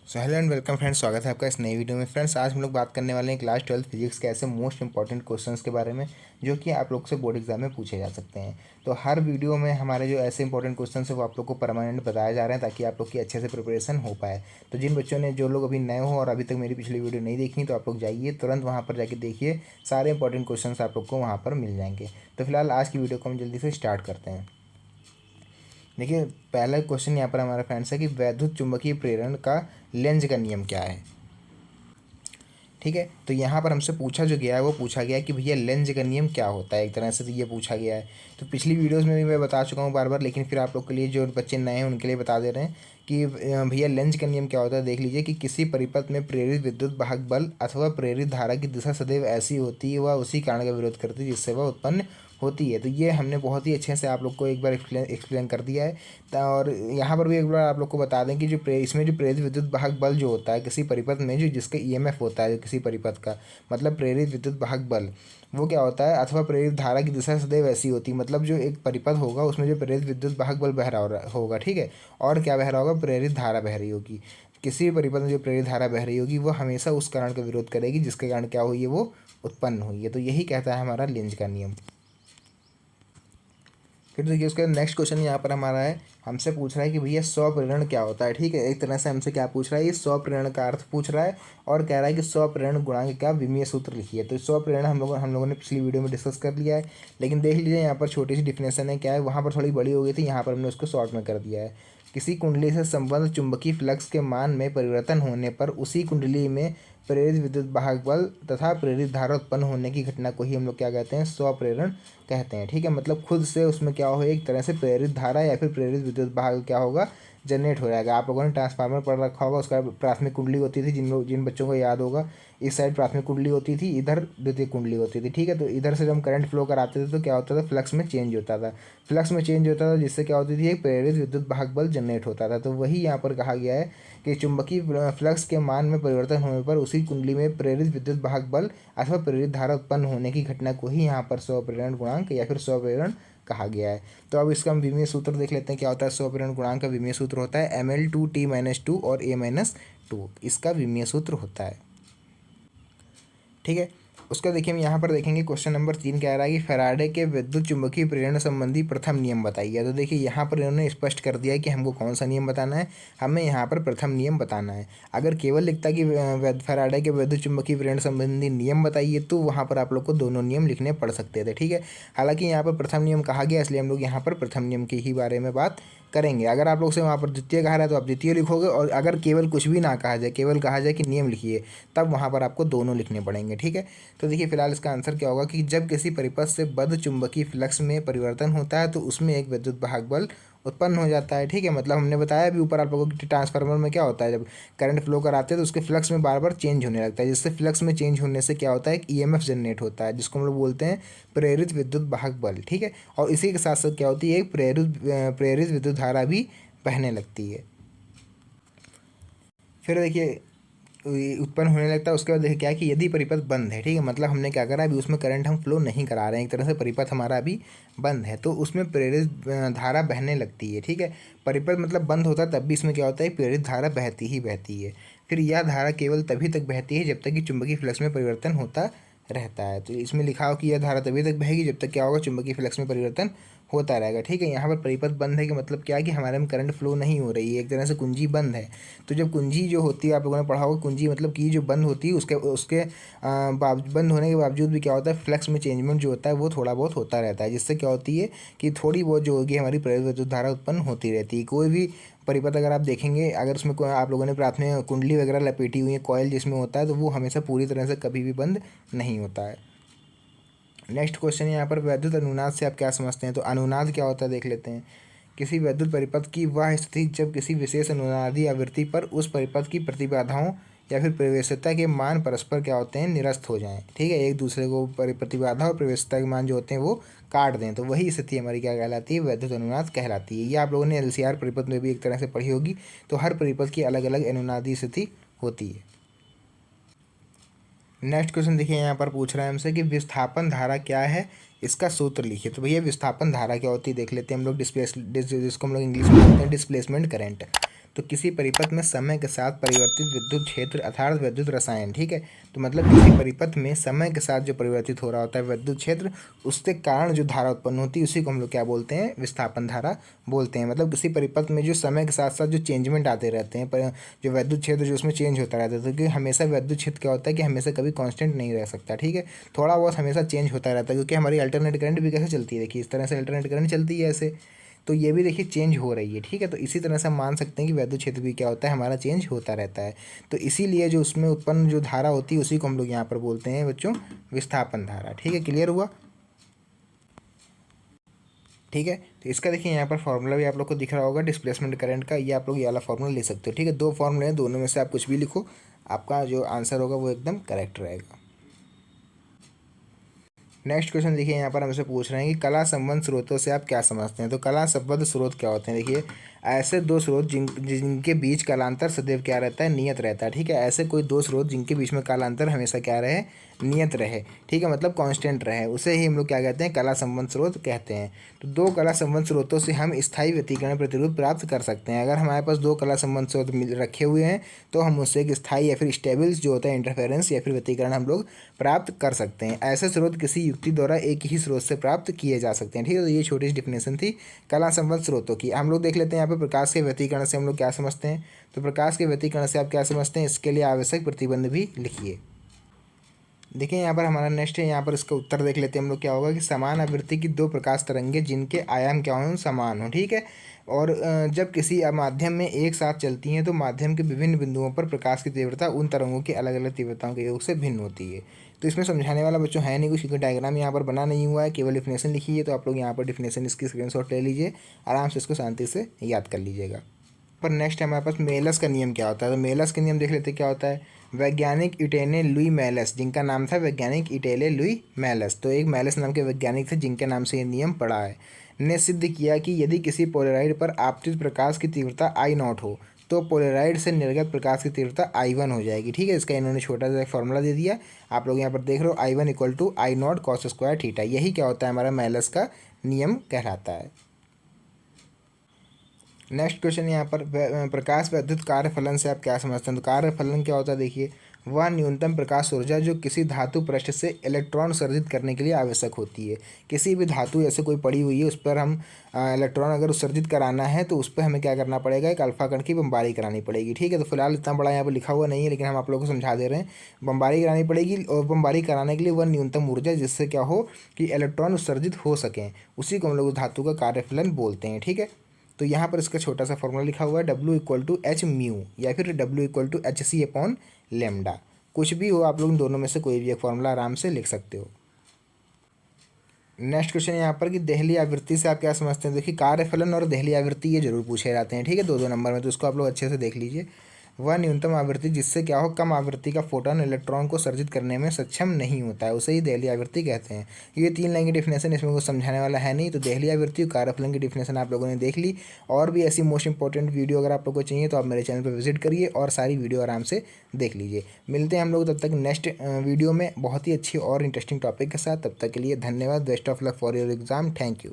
So hello and welcome friends, स्वागत है आपका इस नई वीडियो में। फ्रेंड्स, आज हम लोग बात करने वाले हैं क्लास 12 फिजिक्स के ऐसे मोस्ट इंपॉर्टेंट क्वेश्चंस के बारे में जो कि आप लोग से बोर्ड एग्जाम में पूछे जा सकते हैं। तो हर वीडियो में हमारे जो ऐसे इंपॉर्टेंट क्वेश्चंस है वो आप लोग को परमानेंट बताए जा रहे हैं ताकि आप लोग की अच्छे से प्रिपरेशन हो पाए। तो जिन बच्चों ने जो लोग अभी नए हो और अभी तक मेरी पिछली वीडियो नहीं देखी तो आप लोग जाइए तुरंत वहाँ पर जाके देखिए, सारे इंपॉर्टेंट क्वेश्चन आप लोग को वहाँ पर मिल जाएंगे। तो फिलहाल आज की वीडियो को हम जल्दी से स्टार्ट करते हैं। देखिए, पहला क्वेश्चन यहाँ पर हमारा फ्रेंड्स है कि वैद्युत चुंबकीय प्रेरण का लेंज का नियम क्या है। ठीक है, तो यहाँ पर हमसे पूछा जो गया है वो पूछा गया है कि भैया लेंज का नियम क्या होता है। एक तरह से तो ये पूछा गया है। तो पिछली वीडियोस में भी मैं बता चुका हूँ बार बार, लेकिन फिर आप लोग के लिए जो बच्चे नए हैं उनके लिए बता दे रहे हैं कि भैया लेंज का नियम क्या होता है। देख लीजिए कि किसी परिपथ में प्रेरित विद्युत वाहक बल अथवा प्रेरित धारा की दिशा सदैव ऐसी होती है वह उसी कारण का विरोध करती है जिससे वह उत्पन्न होती है। तो ये हमने बहुत ही अच्छे से आप लोग को एक बार एक्सप्लेन कर दिया है। और यहाँ पर भी एक बार आप लोग को बता दें कि इसमें जो प्रेरित विद्युत वाहक बल जो होता है किसी परिपथ में, जो जिसका ईएमएफ होता है जो किसी परिपथ का, मतलब प्रेरित विद्युत वाहक बल, वो क्या होता है, अथवा प्रेरित धारा की दिशा सदैव ऐसी होती है। मतलब जो एक परिपथ होगा उसमें जो प्रेरित विद्युत वाहक बल बह रहा होगा, ठीक है, और क्या बह रहा होगा, प्रेरित धारा बह रही होगी। किसी भी परिपथ में जो प्रेरित धारा बह रही होगी वो हमेशा उस कारण का विरोध करेगी जिसके कारण क्या हुई है, वो उत्पन्न हुई है। तो यही कहता है हमारा लेंज का नियम। फिर देखिए उसका नेक्स्ट क्वेश्चन यहाँ पर हमारा है, हमसे पूछ रहा है कि भैया स्वप्रेरण क्या होता है। ठीक है, एक तरह से हमसे क्या पूछ रहा है, ये स्वप्रेरण का अर्थ पूछ रहा है और कह रहा है कि स्वप्रेरण गुणांक का विमीय सूत्र लिखिए। तो स्वप्रेरण हम लोगों ने पिछली वीडियो में डिस्कस कर लिया है, लेकिन देख लीजिए यहाँ पर छोटी सी डिफिनेशन है, क्या है, वहाँ पर थोड़ी बड़ी हो गई थी, यहाँ पर हमने उसको शॉर्ट में कर दिया है। किसी कुंडली से संबंध चुंबकीय फ्लक्स के मान में परिवर्तन होने पर उसी कुंडली में प्रेरित विद्युत वाहक बल तथा प्रेरित धारा उत्पन्न होने की घटना को ही हम लोग क्या कहते हैं, स्वप्रेरण कहते हैं। ठीक है, मतलब खुद से उसमें क्या हो, एक तरह से प्रेरित धारा या फिर प्रेरित विद्युत वाहक क्या होगा, जनरेट हो जाएगा। आप लोगों ने ट्रांसफार्मर पढ़ रखा होगा, उसका प्राथमिक कुंडली होती थी, जिन बच्चों को याद होगा, इस साइड प्राथमिक कुंडली होती थी, इधर द्वितीय कुंडली होती थी। ठीक है, तो इधर से जब हम करंट फ्लो कराते थे तो क्या होता था, फ्लक्स में चेंज होता था। फ्लक्स में चेंज होता था जिससे क्या होती थी, एक प्रेरित विद्युत वाहक बल जनरेट होता था। तो वही यहाँ पर कहा गया है कि चुंबकीय फ्लक्स के मान में परिवर्तन होने पर उसी कुंडली में प्रेरित विद्युत वाहक बल अथवा प्रेरित धारा उत्पन्न होने की घटना को ही यहाँ पर स्वप्रेरण गुणांक या फिर स्वप्रेरण कहा गया है। तो अब इसका हम विमीय सूत्र देख लेते हैं क्या होता है। स्वप्रेरण गुणांक का विमीय सूत्र होता है ml2t-2 और a-2, इसका विमीय सूत्र होता है। ठीक है, उसका देखिए हम यहाँ पर देखेंगे क्वेश्चन नंबर 3 कह रहा है कि फैराडे के विद्युत चुंबकीय प्रेरण संबंधी प्रथम नियम बताइए। तो देखिए यहाँ पर इन्होंने स्पष्ट कर दिया है कि हमको कौन सा नियम बताना है, हमें यहाँ पर प्रथम नियम बताना है। अगर केवल लिखता कि फैराडे के विद्युत चुंबकीय प्रेरण संबंधी नियम बताइए तो वहाँ पर आप लोग को दोनों नियम लिखने पड़ सकते थे। ठीक है, हालांकि यहाँ पर प्रथम नियम कहा गया इसलिए हम लोग यहाँ पर प्रथम नियम के ही बारे में बात करेंगे। अगर आप लोग से वहाँ पर द्वितीय कहा रहा है तो आप द्वितीय लिखोगे, और अगर केवल कुछ भी ना कहा जाए, केवल कहा जाए कि नियम लिखिए, तब वहाँ पर आपको दोनों लिखने पड़ेंगे। ठीक है, तो देखिए फिलहाल इसका आंसर क्या होगा कि जब किसी परिपथ से बद्ध चुंबकीय फ्लक्स में परिवर्तन होता है तो उसमें एक विद्युत वाहक बल उत्पन्न हो जाता है। ठीक है, मतलब हमने बताया भी ऊपर आप लोगों की, ट्रांसफार्मर में क्या होता है, जब करंट फ्लो कराते हैं तो उसके फ्लक्स में बार बार चेंज होने लगता है, जिससे फ्लक्स में चेंज होने से क्या होता है, एक ईएमएफ जनरेट होता है जिसको हम लोग बोलते हैं प्रेरित विद्युत वाहक बल। ठीक है, और इसी के साथ साथ क्या होती है, एक प्रेरित विद्युत धारा भी बहने लगती है। फिर देखिए उत्पन्न होने लगता है। उसके बाद देखिए क्या है कि यदि परिपथ बंद है, ठीक है, मतलब हमने क्या करा, अभी उसमें करंट हम फ्लो नहीं करा रहे हैं, एक तरह से परिपथ हमारा अभी बंद है, तो उसमें प्रेरित धारा बहने लगती है। ठीक है, परिपथ मतलब बंद होता है तब भी इसमें क्या होता है, प्रेरित धारा बहती ही बहती है। फिर यह धारा केवल तभी तक बहती है जब तक कि चुंबकीय फ्लक्स में परिवर्तन होता रहता है। तो इसमें लिखा हो कि यह धारा तभी तक बहेगी जब तक क्या होगा, चुंबकीय फ्लक्स में परिवर्तन होता रहेगा। ठीक है, यहाँ पर परिपथ बंद है कि मतलब क्या है कि हमारे में करंट फ्लो नहीं हो रही है, एक तरह से कुंजी बंद है। तो जब कुंजी जो होती है, आप लोगों ने पढ़ा होगा, कुंजी मतलब की जो बंद होती है उसके उसके बंद होने के बावजूद भी क्या होता है, फ्लक्स में चेंजमेंट जो होता है वो थोड़ा बहुत होता रहता है, जिससे क्या होती है कि थोड़ी बहुत जो होगी हमारी प्रेरित विद्युत धारा उत्पन्न होती रहती है। कोई भी परिपथ अगर आप देखेंगे, अगर उसमें आप लोगों ने प्राथमिक कुंडली वगैरह लपेटी हुई है, कॉयल जिसमें होता है, तो वो हमेशा पूरी तरह से कभी भी बंद नहीं होता है। नेक्स्ट क्वेश्चन है यहाँ पर, वैद्युत अनुनाद से आप क्या समझते हैं। तो अनुनाद क्या होता है देख लेते हैं। किसी वैद्युत परिपथ की वह स्थिति जब किसी विशेष अनुनादी आवृत्ति पर उस परिपथ की प्रतिबाधाओं या फिर प्रवेश्यता के मान परस्पर क्या होते हैं, निरस्त हो जाएं। ठीक है, एक दूसरे को प्रतिबाधा और प्रवेश्यता के मान जो होते हैं वो काट दें, तो वही स्थिति हमारी क्या कहलाती है, वैद्युत अनुनाद कहलाती है। ये आप लोगों ने एलसीआर परिपथ में भी एक तरह से पढ़ी होगी। तो हर परिपथ की अलग अलग अनुनादी स्थिति होती है। नेक्स्ट क्वेश्चन देखिए यहाँ पर पूछ रहा है हमसे कि विस्थापन धारा क्या है, इसका सूत्र लिखिए। तो भैया विस्थापन धारा क्या होती है देख लेते हैं हम लोग। जिसको हम लोग इंग्लिश में बोलते हैं डिस्प्लेसमेंट करंट। तो किसी परिपथ में समय के साथ परिवर्तित विद्युत क्षेत्र अर्थात विद्युत रसायन, ठीक है। तो मतलब किसी परिपथ में समय के साथ जो परिवर्तित हो रहा होता है विद्युत क्षेत्र, उसके कारण जो धारा उत्पन्न होती है उसी को हम लोग क्या बोलते हैं, विस्थापन धारा बोलते हैं। मतलब किसी परिपथ में जो समय के साथ साथ जो चेंजमेंट आते रहते हैं, पर जो विद्युत क्षेत्र जो उसमें चेंज होता रहता है, तो क्योंकि हमेशा विद्युत क्षेत्र क्या होता है कि हमेशा कभी कांस्टेंट नहीं रह सकता, ठीक है। थोड़ा बहुत हमेशा चेंज होता रहता है, क्योंकि हमारी अल्टरनेट करंट भी कैसे चलती है, देखिए इस तरह से अल्टरनेट करंट चलती है ऐसे, तो ये भी देखिए चेंज हो रही है, ठीक है। तो इसी तरह से हम मान सकते हैं कि विद्युत क्षेत्र भी क्या होता है, हमारा चेंज होता रहता है। तो इसीलिए जो उसमें उत्पन्न जो धारा होती है उसी को हम लोग यहाँ पर बोलते हैं बच्चों विस्थापन धारा, ठीक है। क्लियर हुआ, ठीक है। तो इसका देखिए यहाँ पर फॉर्मूला भी आप लोग को दिख रहा होगा डिस्प्लेसमेंट करंट का, ये आप लोग ये वाला फॉर्मूला ले सकते हो, ठीक है। दो फॉर्मूले हैं, दोनों में से आप कुछ भी लिखो, आपका जो आंसर होगा वो एकदम करेक्ट रहेगा। नेक्स्ट क्वेश्चन देखिए यहाँ पर हमसे पूछ रहे हैं कि कला संबंध स्रोतों से आप क्या समझते हैं। तो कला संबंध स्रोत क्या होते हैं, देखिए ऐसे दो स्रोत जिनके बीच कालांतर सदैव क्या रहता है, नियत रहता है, ठीक है। ऐसे कोई दो स्रोत जिनके बीच में कालांतर हमेशा क्या रहे, नियत रहे, ठीक है, मतलब कांस्टेंट रहे, उसे ही हम लोग क्या कहते हैं, कला संबंध स्रोत कहते हैं। तो दो कला संबंध स्रोतों से हम स्थायी व्यतिकरण प्रतिरोध प्राप्त कर सकते हैं। अगर हमारे पास दो कला संबंध स्रोत रखे हुए हैं तो हम उससे एक स्थायी या फिर स्टेबल जो होता है इंटरफेरेंस या फिर व्यतिकरण हम लोग प्राप्त कर सकते हैं। ऐसे स्रोत किसी युक्ति द्वारा एक ही स्रोत से प्राप्त किए जा सकते हैं, ठीक है। तो ये छोटी सी डिफिनेशन थी कला संबंध स्रोतों की। हम लोग देख लेते हैं यहाँ पे प्रकाश के व्यतिकरण से हम लोग क्या समझते हैं। तो प्रकाश के व्यतिकरण से आप क्या समझते हैं, इसके लिए आवश्यक प्रतिबंध भी लिखिए। देखिए यहाँ पर हमारा नेक्स्ट है, यहाँ पर इसका उत्तर देख लेते हैं हम लोग, क्या होगा कि समान आवृत्ति की दो प्रकाश तरंगे जिनके आयाम क्या हों, समान हो, ठीक है। और जब किसी माध्यम में एक साथ चलती हैं तो माध्यम के विभिन्न बिंदुओं पर प्रकाश की तीव्रता उन तरंगों की अलग अलग तीव्रताओं के योग से भिन्न होती है। तो इसमें समझाने वाला बच्चों है नहीं कुछ, क्योंकि डायग्राम यहाँ पर बना नहीं हुआ है, केवल डिफिनेशन लिखी है। तो आप लोग यहाँ पर डिफिनेशन इसकी स्क्रीनशॉट ले लीजिए, आराम से इसको शांति से याद कर लीजिएगा। पर नेक्स्ट हमारे पास मेलस का नियम क्या होता है। तो मेलस का नियम देख लेते हैं क्या होता है। वैज्ञानिक इटेने लुई मेलस, जिनका नाम था वैज्ञानिक इटेले लुई मेलस, तो एक मेलस नाम के वैज्ञानिक थे जिनके नाम से ये नियम पड़ा है, ने सिद्ध किया कि यदि किसी पोलराइड पर आपतित प्रकाश की तीव्रता I0 हो तो पोलराइड से निर्गत प्रकाश की तीव्रता I1 हो जाएगी, ठीक है। इसका इन्होंने छोटा सा फॉर्मूला दे दिया, आप लोग यहाँ पर देख रहे हो, I1 = I0 cos square theta. यही क्या होता है, हमारा मेलस का नियम कहलाता है। नेक्स्ट क्वेश्चन यहाँ पर प्रकाश विद्युत कार्यफलन से आप क्या समझते हैं। तो कार्यफलन क्या होता है, देखिए वह न्यूनतम प्रकाश ऊर्जा जो किसी धातु पृष्ठ से इलेक्ट्रॉन उत्सर्जित करने के लिए आवश्यक होती है। किसी भी धातु ऐसे कोई पड़ी हुई है, उस पर हम इलेक्ट्रॉन अगर उत्सर्जित कराना है तो उस पर हमें क्या करना पड़ेगा, एक अल्फा कण की बमबारी करानी पड़ेगी, ठीक है। तो फिलहाल इतना बड़ा यहाँ पर लिखा हुआ नहीं है, लेकिन हम आप लोगों को समझा दे रहे हैं, बमबारी करानी पड़ेगी। और बमबारी कराने के लिए वह न्यूनतम ऊर्जा जिससे क्या हो कि इलेक्ट्रॉन उत्सर्जित हो सकें, उसी को हम लोग उस धातु का कार्यफलन बोलते हैं, ठीक है। तो यहाँ पर इसका छोटा सा फॉर्मूला लिखा हुआ है, W = H म्यू या फिर W = HC/λ। कुछ भी हो, आप लोग इन दोनों में से कोई भी एक फॉर्मूला आराम से लिख सकते हो। नेक्स्ट क्वेश्चन यहाँ पर कि देहली आवृत्ति से आप क्या समझते हैं। देखिए कार्यफलन और देहली आवृत्ति ये जरूर पूछे जाते हैं, ठीक है, दो नंबर में, तो उसको आप लोग अच्छे से देख लीजिए। वह न्यूनतम आवृत्ति जिससे क्या हो कम आवृत्ति का फोटोन इलेक्ट्रॉन को सर्जित करने में सक्षम नहीं होता है, उसे ही देहली आवृत्ति कहते हैं। ये 3 लाइन की डिफिनेशन, इसमें कुछ समझाने वाला है नहीं। तो देहली आवृत्ति और कार्यफलन की डिफिनेशन आप लोगों ने देख ली। और भी ऐसी मोस्ट इंपॉर्टेंट वीडियो अगर आप लोग को चाहिए तो आप मेरे चैनल पर विजिट करिए और सारी वीडियो आराम से देख लीजिए। मिलते हैं हम लोग तब तक नेक्स्ट वीडियो में बहुत ही अच्छी और इंटरेस्टिंग टॉपिक के साथ। तब तक के लिए धन्यवाद। Best of luck for your exam. Thank you.